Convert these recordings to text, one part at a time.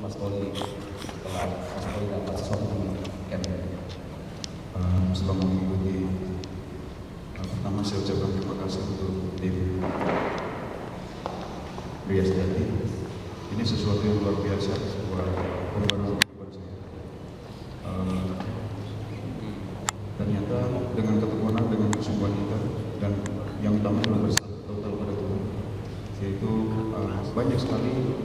Mas Poli setelah Mas Poli dapat sesuatu di camp? Selama mengikuti, pertama saya ucapkan terima kasih untuk tim Ria Sejati. Ini sesuatu yang luar biasa, sebuah pengorbanan buat saya. Ternyata dengan ketekunan, dengan kesungguhan kita, dan yang utama adalah bersatu total pada Tuhan, yaitu banyak sekali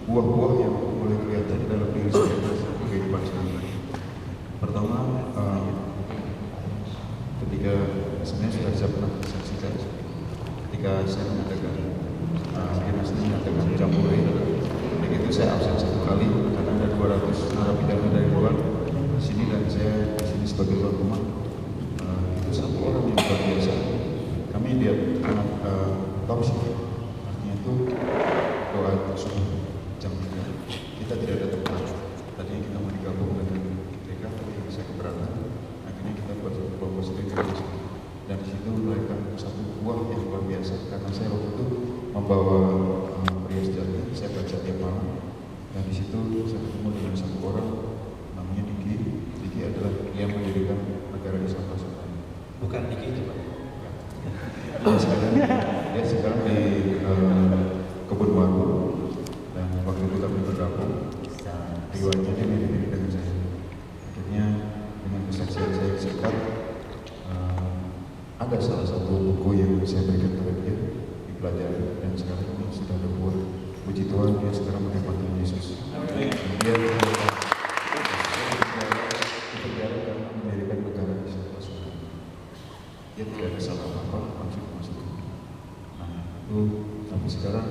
buah-buah yang mulai kelihatan dalam diri saya di kehidupan sehari-hari. Pertama, ketika sebenarnya saya pernah saksikan ketika saya mengadakan dinasti mengadakan jambore, begitu saya absen 1 kali karena ada 200 narapidana dari luar sini dan saya di sini sebagai tuan rumah. Itu satu orang yang luar biasa. Kami lihat anak tausiah, artinya itu doa subuh jam 3. Kita tidak ada tempat. Tadinya kita mau digabung dengan mereka, tapi saya keberatan. Akhirnya kita buat satu kelompok sendiri dan di situ melahirkan satu buah yang luar biasa. Karena saya waktu itu membawa Ria Sejati, saya baca tiap malam, dan di situ saya ketemu dengan satu orang namanya Diki. Diki adalah yang mendirikan negara Islam Nusantara. Bukan Diki itu, Pak. Dia sekarang di Kebun Waru, dan waktu itu kami bergabung. Riwayatnya dia mirip-mirip dengan saya. Akhirnya dengan kesaksian saya singkat, ada salah satu buku yang saya berikan kepada dia, dipelajari, dan sekarang ini sudah ada buah. Puji Tuhan, dia sekarang menerima Tuhan Yesus. Dia berbicara karena mendirikan negara Islam Nusantara. Dia tidak ada salah apa-apa masuk. Nah, itu sampai sekarang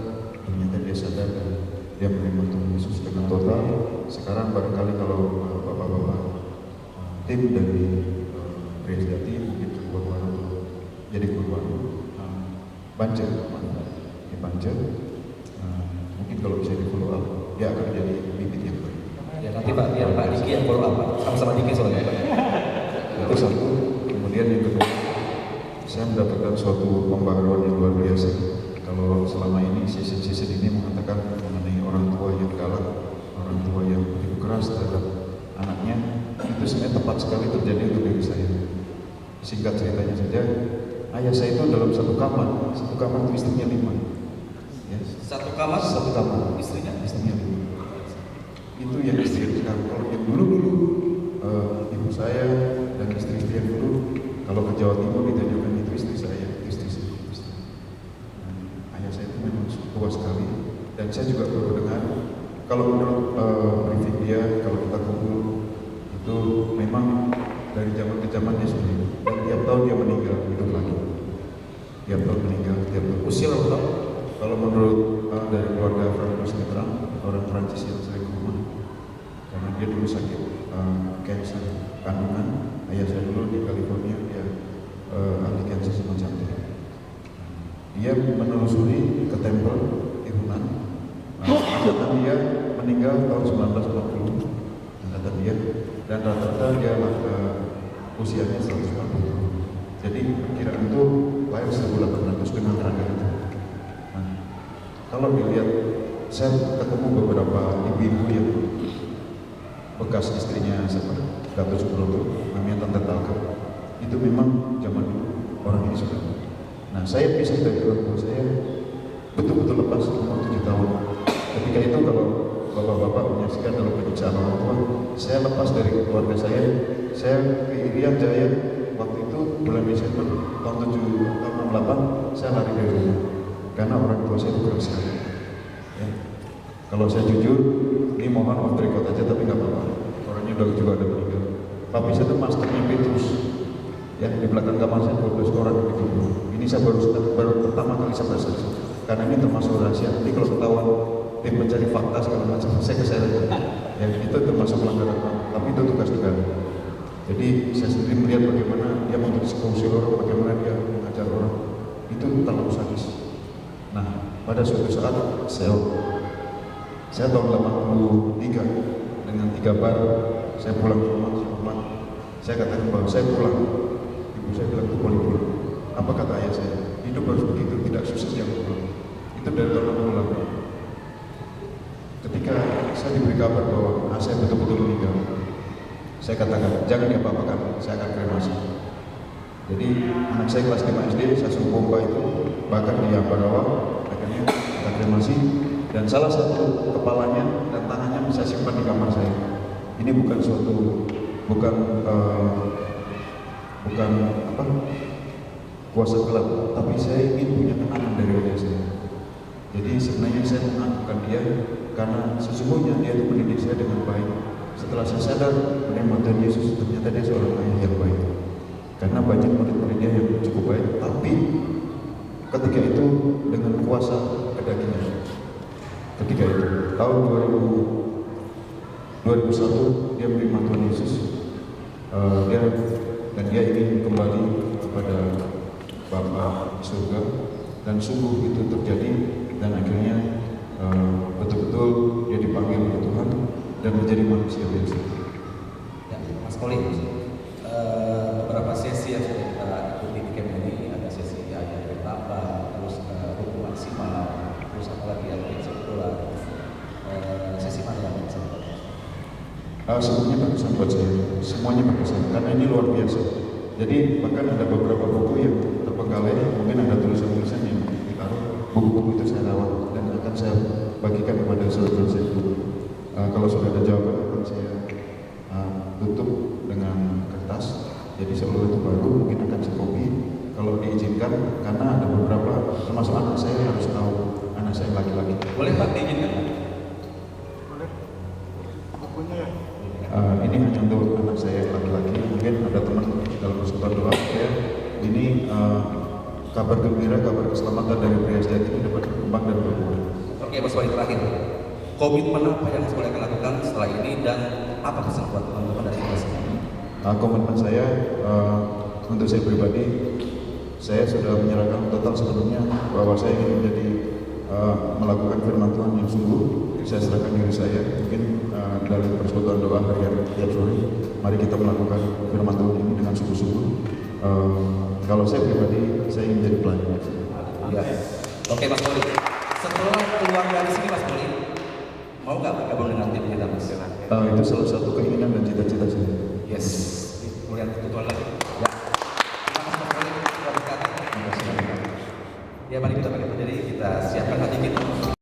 ternyata dia sadar dan dia menerima Tuhan Yesus dengan total. Sekarang barangkali kalau bapak-bapak tim dari Ria Sejati mungkin buat baru jadi korban Banjar, di Banjar. Mungkin kalau bisa di follow up, dia akan jadi bibit yang baik. Ya nanti Pak, biar Pak Diki yang follow up, Pak. Sama-sama Diki soalnya, Pak. Itu satu. Kemudian yang kedua, saya mendapatkan suatu pembaharuan yang luar biasa. Kalau selama ini season ini mengatakan mengenai orang tua yang galak, orang tua yang begitu keras terhadap anaknya, itu sebenarnya tepat sekali terjadi untuk diri saya. Singkat ceritanya saja, ayah saya itu dalam satu kamar itu istrinya 5. Ya. Satu kamar, istrinya 5. Itu yang istri sekarang. Kalau yang dulu ibu saya dan istri-istri yang dulu, kalau ke Jawa Timur ditunjukkan itu istri saya, istri. Ayah saya itu memang tua sekali, dan saya juga baru dengar kalau menurut briefing dia, kalau kita kumpul itu memang dari zaman ke zaman dia sudah hidup, dan tiap tahun dia meninggal, hidup lagi. Tiap tahun meninggal, tiap tahun. usia berapa tahun? Kalau menurut dari keluarga Franco Sinatra, orang Prancis yang sering ke rumah, karena dia dulu sakit kanker kandungan. Ayah saya dulu di California, dia ahli kanker semacam itu. Dia menelusuri ke tempel di Hunan. Angkatan dia meninggal tahun 1940, angkatan dia, dan rata-rata dia usianya 140 tahun. Jadi perkiraan itu lahir 1800 dengan rangka itu. Nah, kalau dilihat, saya ketemu beberapa ibu-ibu yang bekas istrinya siapa? Gatot Subroto, namanya Tante Talka. Itu memang zaman dulu orang ini sudah. Nah, saya pisah dari orang tua saya betul-betul lepas umur 7 tahun. Ketika itu kalau bapak-bapak menyaksikan dalam penyiksaan orang tua, saya lepas dari keluarga saya ke Irian Jaya. Waktu itu bulan Desember tahun 68, saya lari dari rumah karena orang tua saya itu keras sekali. Ya. Kalau saya jujur, ini mohon off the record aja, tapi nggak apa-apa. Orangnya udah juga ada meninggal. Papi saya itu masternya Petrus. Ya, di belakang kamar saya 12 orang begitu. Ini saya baru pertama kali saya bersaksi, karena ini termasuk rahasia. Nanti kalau ketahuan tim mencari fakta segala macam, saya keseret. Ya, itu termasuk pelanggaran, tapi itu tugas negara. Jadi saya sendiri melihat bagaimana dia mengeksekusi orang, bagaimana dia mengajar orang, itu terlalu sadis. Nah, pada suatu saat saya tahun 83 dengan 3 bar, saya pulang ke rumah, saya katakan bahwa saya pulang. Ibu saya bilang itu boleh pulang. Apa kata ayah saya? Hidup harus begitu, tidak susah yang pulang. Itu dari tahun 68. Ketika saya diberi kabar bahwa saya betul-betul meninggal. Saya katakan, jangan diapa-apakan, saya akan kremasi. Jadi anak saya kelas 5 SD, saya suruh pompa itu, bahkan di Ambarawa, akhirnya kita kremasi. Dan salah satu kepalanya dan tangannya saya simpan di kamar saya. Ini bukan kuasa gelap, tapi saya ingin punya kenangan dari ayah saya. Jadi sebenarnya saya mengakukan dia karena sesungguhnya dia itu mendidik saya dengan baik. Setelah saya sadar menerima Tuhan Yesus, ternyata dia seorang ayah yang baik. Karena banyak murid-muridnya yang cukup baik, tapi ketika itu dengan kuasa kedagingan. Ketika itu tahun 2001 dia menerima Tuhan Yesus. Dia ingin kembali kepada Bapa surga, dan sungguh itu terjadi, dan akhirnya betul-betul dia dipanggil oleh Tuhan dan menjadi manusia biasa. Ya, Mas Koli, beberapa sesi yang sudah kita ikuti di camp ini, ada sesi ayat betapa, terus hukum maksimal, terus apalagi yang seksual. Sesi mana yang berkesan? Semuanya berkesan buat saya, semuanya berkesan karena ini luar biasa. Jadi bahkan ada beberapa buku yang terpenggalai, mungkin ada tulisan-tulisan yang ditaruh, buku-buku itu saya rawat dan akan saya bagikan kepada saudara saya. Kalau sudah ada jawaban akan saya tutup dengan kertas. Jadi seluruh itu baru mungkin akan saya copy kalau diizinkan, karena ada beberapa, termasuk anak saya harus tahu, anak saya laki-laki. Boleh Pak diizinkan? Boleh. Bukunya ya. Ini hanya untuk anak saya laki-laki. Mungkin ada teman dalam persekutuan doa ya. Ini kabar gembira, kabar keselamatan dari pria sejati ini dapat berkembang dan berbuah. Oke, Mas Wali, terakhir. Komitmen apa yang Mas Wali akan lakukan setelah ini, dan apa pesan buat teman-teman dari kelas ini? Komitmen saya untuk saya pribadi, saya sudah menyerahkan total sebelumnya bahwa saya ingin menjadi melakukan firman Tuhan yang sungguh. Saya serahkan diri saya, mungkin dalam persekutuan doa harian tiap sore, mari kita melakukan firman Tuhan ini dengan sungguh-sungguh. Kalau saya pribadi, saya ingin menjadi pelayan. Ya. Oke Mas Wali, setelah keluar dari sini Mas Wali, mau nggak bergabung dengan tim kita Mas? Itu salah satu keinginan dan cita-cita saya. Yes. Kemudian ketutupan lagi. Ya. Terima kasih Mas Wali sudah berkata. Ya, mari kita bagi berdiri, kita siapkan hati kita.